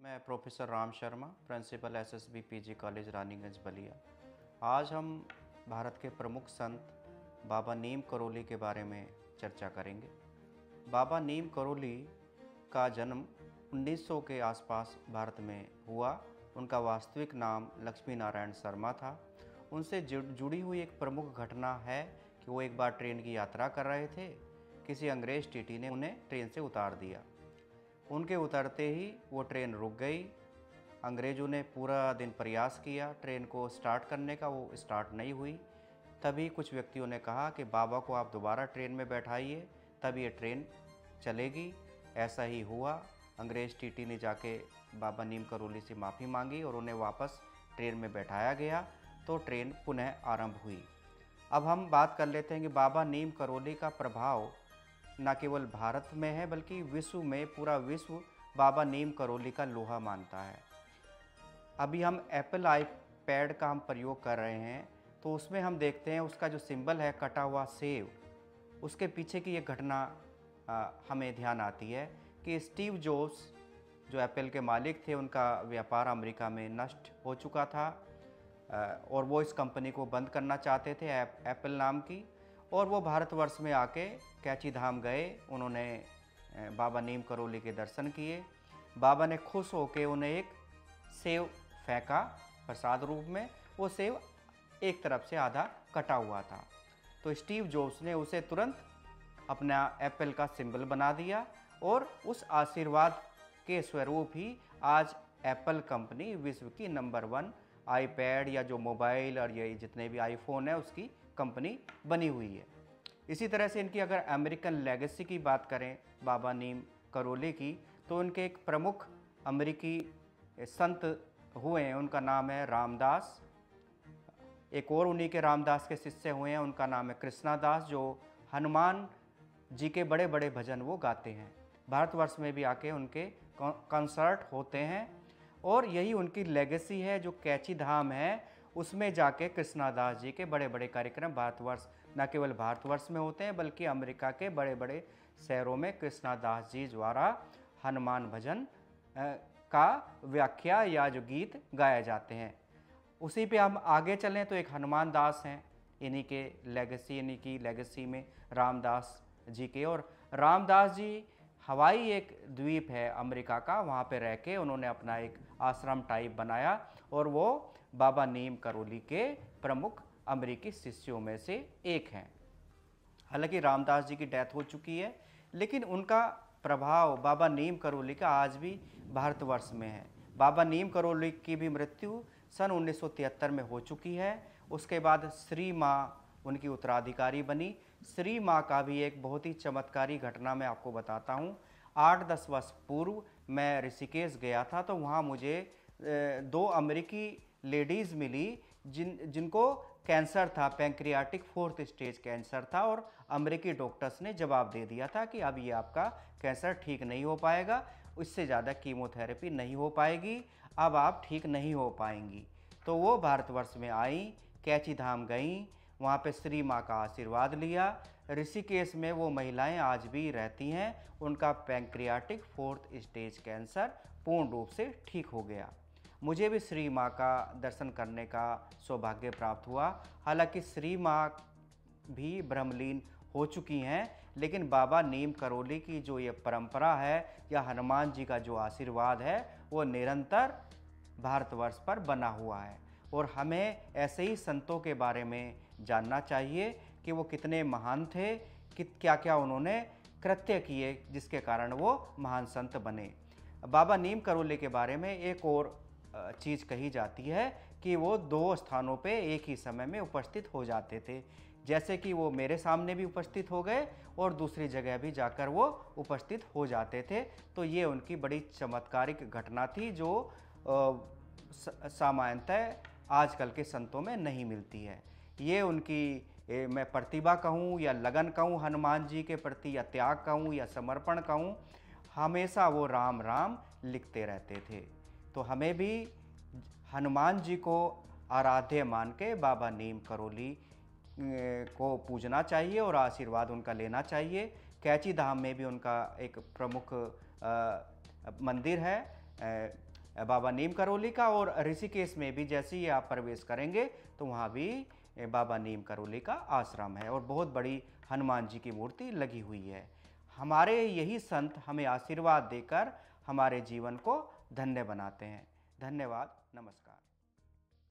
मैं professor Ram Sharma, principal SSB PG college Raniganj Ballia. आज हम भारत के प्रमुख संत बाबा नीम करोली के बारे में चर्चा करेंगे। बाबा नीम करोली का जन्म 1900 के आसपास भारत में हुआ। उनका वास्तविक नाम लक्ष्मी नारायण शर्मा था। उनसे जुड़ी हुई एक प्रमुख घटना है कि वो एक बार ट्रेन की यात्रा कर रहे थे। किसी अंग्रेज टीटी ने उन्हें ट्रेन से उतार दिया। उनके उतरते ही वो ट्रेन रुक गई। अंग्रेज़ों ने पूरा दिन प्रयास किया ट्रेन को स्टार्ट करने का, वो स्टार्ट नहीं हुई। तभी कुछ व्यक्तियों ने कहा कि बाबा को आप दोबारा ट्रेन में बैठाइए, तब ये ट्रेन चलेगी। ऐसा ही हुआ। अंग्रेज़ टीटी ने जाके बाबा नीम करोली से माफ़ी मांगी और उन्हें वापस ट्रेन में बैठाया गया, तो ट्रेन पुनः आरंभ हुई। अब हम बात कर लेते हैं कि बाबा नीम करोली का प्रभाव न केवल भारत में है बल्कि विश्व में, पूरा विश्व बाबा नीम करोली का लोहा मानता है। अभी हम एप्पल आईपैड का हम प्रयोग कर रहे हैं, तो उसमें हम देखते हैं उसका जो सिंबल है कटा हुआ सेव, उसके पीछे की एक घटना हमें ध्यान आती है कि स्टीव जॉब्स जो एप्पल के मालिक थे, उनका व्यापार अमेरिका में नष्ट हो चुका था और वो इस कंपनी को बंद करना चाहते थे, एप्पल नाम की। और वो भारतवर्ष में आके कैची धाम गए। उन्होंने बाबा नीम करोली के दर्शन किए। बाबा ने खुश होकर उन्हें एक सेव फेंका प्रसाद रूप में। वो सेव एक तरफ से आधा कटा हुआ था, तो स्टीव जॉब्स ने उसे तुरंत अपना एप्पल का सिंबल बना दिया और उस आशीर्वाद के स्वरूप ही आज एप्पल कंपनी विश्व की नंबर 1 आईपैड या जो मोबाइल और ये जितने भी आईफोन है उसकी कंपनी बनी हुई है। इसी तरह से इनकी अगर अमेरिकन लेगेसी की बात करें बाबा नीम करोली की, तो उनके एक प्रमुख अमेरिकी संत हुए हैं, उनका नाम है रामदास। एक और उन्हीं के रामदास के शिष्य हुए हैं, उनका नाम है कृष्णादास, जो हनुमान जी के बड़े बड़े भजन वो गाते हैं। भारतवर्ष में भी आके उनके कॉन्सर्ट होते हैं और यही उनकी लेगेसी है। जो कैची धाम है उसमें जाके कृष्णादास जी के बड़े बड़े कार्यक्रम भारतवर्ष, न केवल भारतवर्ष में होते हैं बल्कि अमेरिका के बड़े बड़े शहरों में कृष्णादास जी द्वारा हनुमान भजन का व्याख्या या जो गीत गाए जाते हैं। उसी पे हम आगे चलें तो एक हनुमान दास हैं, इन्हीं की लेगेसी में रामदास जी के। और रामदास जी हवाई एक द्वीप है अमेरिका का, वहाँ पे रह के उन्होंने अपना एक आश्रम टाइप बनाया और वो बाबा नीम करोली के प्रमुख अमेरिकी शिष्यों में से एक हैं। हालांकि रामदास जी की डेथ हो चुकी है, लेकिन उनका प्रभाव बाबा नीम करोली का आज भी भारतवर्ष में है। बाबा नीम करोली की भी मृत्यु सन 1973 में हो चुकी है। उसके बाद श्री माँ उनकी उत्तराधिकारी बनी। श्री माँ का भी एक बहुत ही चमत्कारी घटना मैं आपको बताता हूँ। 8-10 वर्ष पूर्व मैं ऋषिकेश गया था, तो वहाँ मुझे 2 अमेरिकी लेडीज़ मिली जिनको कैंसर था, पैंक्रियाटिक 4th स्टेज कैंसर था, और अमेरिकी डॉक्टर्स ने जवाब दे दिया था कि अब ये आपका कैंसर ठीक नहीं हो पाएगा, इससे ज़्यादा कीमोथेरेपी नहीं हो पाएगी, अब आप ठीक नहीं हो पाएंगी। तो वो भारतवर्ष में आई, कैची धाम गईं, वहाँ पे श्री माँ का आशीर्वाद लिया। ऋषिकेश में वो महिलाएं आज भी रहती हैं। उनका पैंक्रियाटिक 4th स्टेज कैंसर पूर्ण रूप से ठीक हो गया। मुझे भी श्री माँ का दर्शन करने का सौभाग्य प्राप्त हुआ। हालांकि श्री माँ भी ब्रह्मलीन हो चुकी हैं, लेकिन बाबा नीम करोली की जो ये परंपरा है या हनुमान जी का जो आशीर्वाद है वो निरंतर भारतवर्ष पर बना हुआ है। और हमें ऐसे ही संतों के बारे में जानना चाहिए कि वो कितने महान थे, कि क्या क्या उन्होंने कृत्य किए जिसके कारण वो महान संत बने। बाबा नीम करोली के बारे में एक और चीज़ कही जाती है कि वो 2 स्थानों पे एक ही समय में उपस्थित हो जाते थे। जैसे कि वो मेरे सामने भी उपस्थित हो गए और दूसरी जगह भी जाकर वो उपस्थित हो जाते थे। तो ये उनकी बड़ी चमत्कारिक घटना थी जो सामान्यतः आजकल के संतों में नहीं मिलती है। ये उनकी मैं प्रतिभा कहूँ या लगन कहूँ हनुमान जी के प्रति, या त्याग कहूँ या समर्पण कहूँ, हमेशा वो राम राम लिखते रहते थे। तो हमें भी हनुमान जी को आराध्य मान के बाबा नीम करोली को पूजना चाहिए और आशीर्वाद उनका लेना चाहिए। कैची धाम में भी उनका एक प्रमुख मंदिर है। बाबा नीम करोली का। और ऋषिकेश में भी जैसे ही आप प्रवेश करेंगे तो वहाँ भी बाबा नीम करोली का आश्रम है और बहुत बड़ी हनुमान जी की मूर्ति लगी हुई है। हमारे यही संत हमें आशीर्वाद देकर हमारे जीवन को धन्य बनाते हैं। धन्यवाद, नमस्कार।